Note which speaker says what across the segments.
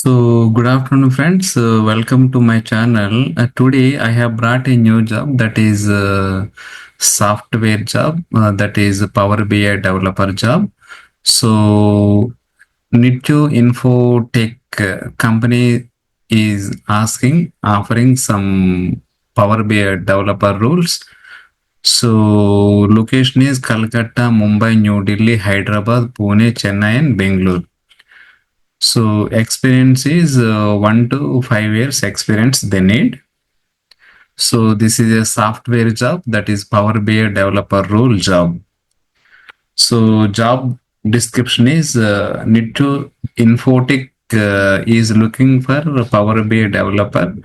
Speaker 1: So, good afternoon, friends. Welcome to my channel. Today, I have brought a new job that is software job, that is Power BI developer job. So, Nityo Infotech company is offering some Power BI developer roles. So, location is Calcutta, Mumbai, New Delhi, Hyderabad, Pune, Chennai, and Bangalore. So experience is 1 to 5 years experience they need. So this is a software job, that is Power BI developer role job. So job description is need to Infotech is looking for a Power BI developer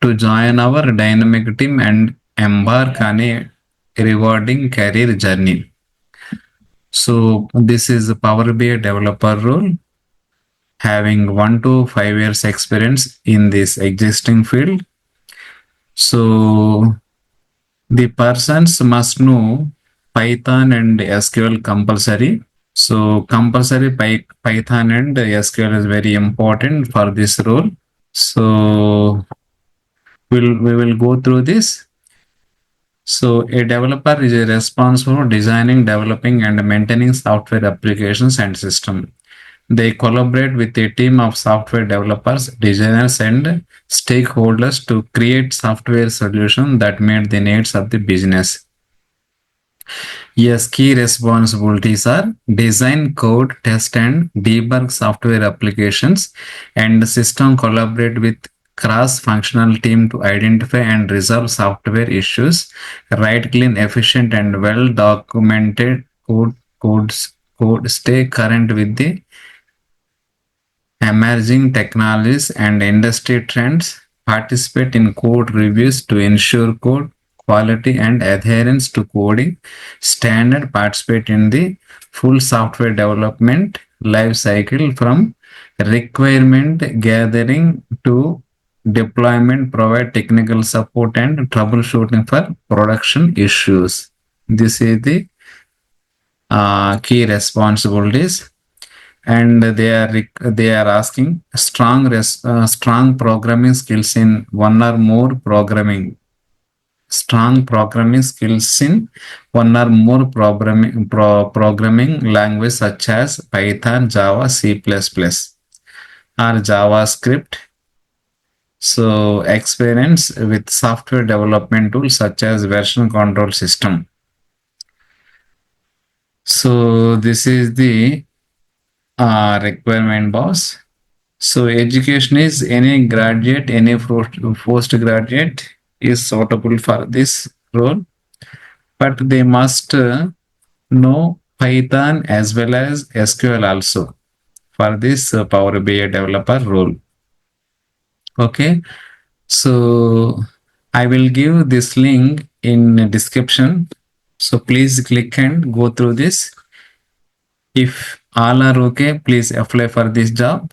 Speaker 1: to join our dynamic team and embark on a rewarding career journey. So this is a Power BI developer role having 1 to 5 years experience in this existing field. So the persons must know Python and SQL compulsory. So compulsory Python and SQL is very important for this role. So we will go through this. So a developer is responsible for designing, developing, and maintaining software applications and system. They collaborate with a team of software developers, designers, and stakeholders to create software solutions that meet the needs of the business. Yes, key responsibilities are design, code, test, and debug software applications, and the system collaborate with cross-functional team to identify and resolve software issues, write clean, efficient, and well-documented code, stay current with the emerging technologies and industry trends, participate in code reviews to ensure code quality and adherence to coding standard, participate in the full software development life cycle from requirement gathering to deployment, provide technical support and troubleshooting for production issues. This is the key responsibilities, and they are asking strong programming skills in one or more programming language such as Python, Java, C++, or JavaScript. So experience with software development tools such as version control system. So this is the requirement boss. So education is any graduate, any postgraduate is suitable for this role, but they must know Python as well as SQL also for this Power BI developer role. Okay, so I will give this link in description. So please click and go through this. If all are okay, please apply for this job.